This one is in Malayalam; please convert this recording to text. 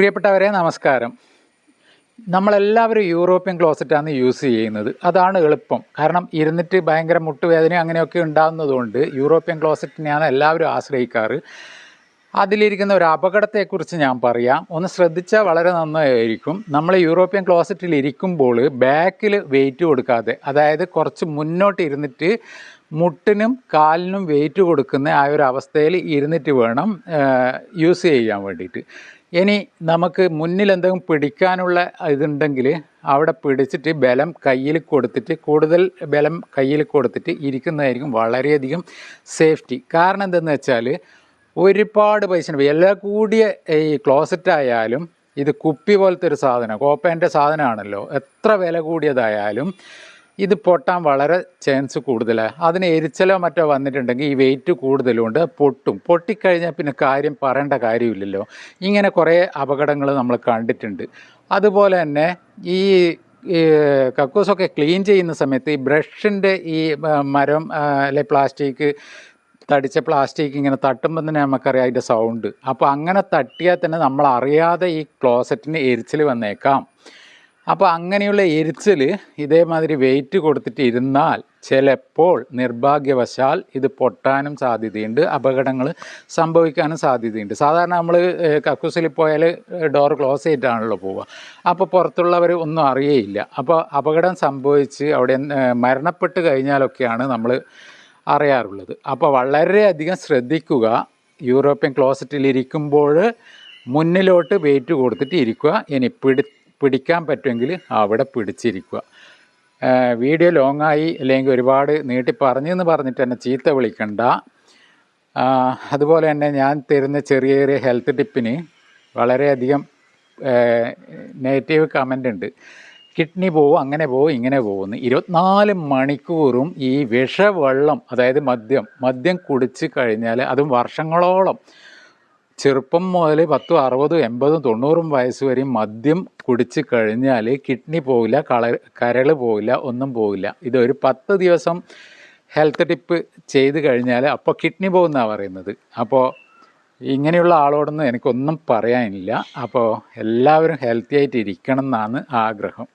പ്രിയപ്പെട്ടവരെ നമസ്കാരം. നമ്മളെല്ലാവരും യൂറോപ്യൻ ക്ലോസറ്റാണ് യൂസ് ചെയ്യുന്നത്. അതാണ് എളുപ്പം. കാരണം ഇരുന്നിട്ട് ഭയങ്കര മുട്ടുവേദന അങ്ങനെയൊക്കെ ഉണ്ടാകുന്നതുകൊണ്ട് യൂറോപ്യൻ ക്ലോസറ്റിനെയാണ് എല്ലാവരും ആശ്രയിക്കാറ്. അതിലിരിക്കുന്ന ഒരു അപകടത്തെക്കുറിച്ച് ഞാൻ പറയാം. ഒന്ന് ശ്രദ്ധിച്ചാൽ വളരെ നന്നായിരിക്കും. നമ്മൾ യൂറോപ്യൻ ക്ലോസറ്റിൽ ഇരിക്കുമ്പോൾ ബാക്കിൽ വെയിറ്റ് കൊടുക്കാതെ, അതായത് കുറച്ച് മുന്നോട്ട് ഇരുന്നിട്ട് മുട്ടിനും കാലിനും വെയിറ്റ് കൊടുക്കുന്ന ആ ഒരു അവസ്ഥയിൽ ഇരുന്നിട്ട് വേണം യൂസ് ചെയ്യാൻ വേണ്ടിയിട്ട്. ഇനി നമുക്ക് മുന്നിൽ എന്തെങ്കിലും പിടിക്കാനുള്ള ഇതുണ്ടെങ്കിൽ അവിടെ പിടിച്ചിട്ട് ബലം കയ്യിൽ കൊടുത്തിട്ട്, കൂടുതൽ ബലം കയ്യിൽ കൊടുത്തിട്ട് ഇരിക്കുന്നതായിരിക്കും വളരെയധികം സേഫ്റ്റി. കാരണം എന്തെന്ന് വെച്ചാൽ ഒരുപാട് പൈസ വില കൂടിയ ഈ ക്ലോസറ്റ് ആയാലും, ഇത് കുപ്പി പോലത്തെ ഒരു സാധനം, കോപ്പേൻ്റെ സാധനമാണല്ലോ, എത്ര വില കൂടിയതായാലും ഇത് പൊട്ടാൻ വളരെ ചാൻസ് കൂടുതലാണ്. അതിന് എരിച്ചലോ മറ്റോ വന്നിട്ടുണ്ടെങ്കിൽ ഈ വെയിറ്റ് കൂടുതലുണ്ട്, പൊട്ടിക്കഴിഞ്ഞാൽ പിന്നെ കാര്യം പറയേണ്ട കാര്യമില്ലല്ലോ. ഇങ്ങനെ കുറേ അപകടങ്ങൾ നമ്മൾ കണ്ടിട്ടുണ്ട്. അതുപോലെ തന്നെ ഈ കക്കൂസൊക്കെ ക്ലീൻ ചെയ്യുന്ന സമയത്ത് ഈ ബ്രഷിൻ്റെ ഈ മരം അല്ലെ പ്ലാസ്റ്റിക്, തടിച്ച പ്ലാസ്റ്റിക് ഇങ്ങനെ തട്ടുമ്പോൾ തന്നെ നമുക്കറിയാം അതിൻ്റെ സൗണ്ട്. അപ്പോൾ അങ്ങനെ തട്ടിയാൽ തന്നെ നമ്മൾ അറിയാതെ ഈ ക്ലോസറ്റിന് എരിച്ചിൽ വന്നേക്കാം. അപ്പോൾ അങ്ങനെയുള്ള എരിച്ചിൽ ഇതേമാതിരി വെയിറ്റ് കൊടുത്തിട്ട് ഇരുന്നാൽ ചിലപ്പോൾ നിർഭാഗ്യവശാൽ ഇത് പൊട്ടാനും സാധ്യതയുണ്ട്, അപകടങ്ങൾ സംഭവിക്കാനും സാധ്യതയുണ്ട്. സാധാരണ നമ്മൾ കക്കൂസിൽ പോയാൽ ഡോർ ക്ലോസ് ചെയ്തിട്ടാണല്ലോ പോവുക. അപ്പോൾ പുറത്തുള്ളവർ ഒന്നും അറിയേയില്ല. അപ്പോൾ അപകടം സംഭവിച്ച് അവിടെ മരണപ്പെട്ട് കഴിഞ്ഞാലൊക്കെയാണ് നമ്മൾ അറിയാറുള്ളത്. അപ്പോൾ വളരെയധികം ശ്രദ്ധിക്കുക. യൂറോപ്യൻ ക്ലോസറ്റിലിരിക്കുമ്പോൾ മുന്നിലോട്ട് വെയിറ്റ് കൊടുത്തിട്ട് ഇരിക്കുക. ഇനി പിടിക്കാൻ പറ്റുമെങ്കിൽ അവിടെ പിടിച്ചിരിക്കുക. വീഡിയോ ലോങ്ങായി അല്ലെങ്കിൽ ഒരുപാട് നീട്ടി പറഞ്ഞെന്ന് പറഞ്ഞിട്ട് എന്നെ ചീത്ത വിളിക്കണ്ട. അതുപോലെ തന്നെ ഞാൻ തരുന്ന ചെറിയ ചെറിയ ഹെൽത്ത് ടിപ്പിന് വളരെയധികം നെഗറ്റീവ് കമൻ്റ് ഉണ്ട്. കിഡ്നി പോവും, അങ്ങനെ പോവും, ഇങ്ങനെ പോകുന്നു. 24 മണിക്കൂറും ഈ വിഷവെള്ളം, അതായത് മദ്യം കുടിച്ച് കഴിഞ്ഞാൽ, അതും വർഷങ്ങളോളം, ചെറുപ്പം മുതൽ 10, 60, 80, 90 വയസ്സ് വരെയും മദ്യം കുടിച്ച് കഴിഞ്ഞാൽ കിഡ്നി പോവില്ല, കരൾ പോവില്ല, ഒന്നും പോവില്ല. ഇതൊരു 10 ദിവസം ഹെൽത്ത് ടിപ്പ് ചെയ്ത് കഴിഞ്ഞാൽ അപ്പോൾ കിഡ്നി പോകുന്നതാണ് പറയുന്നത്. അപ്പോൾ ഇങ്ങനെയുള്ള ആളോടൊന്നും എനിക്കൊന്നും പറയാനില്ല. അപ്പോൾ എല്ലാവരും ഹെൽത്തി ആയിട്ട് ഇരിക്കണം എന്നാണ് ആഗ്രഹം.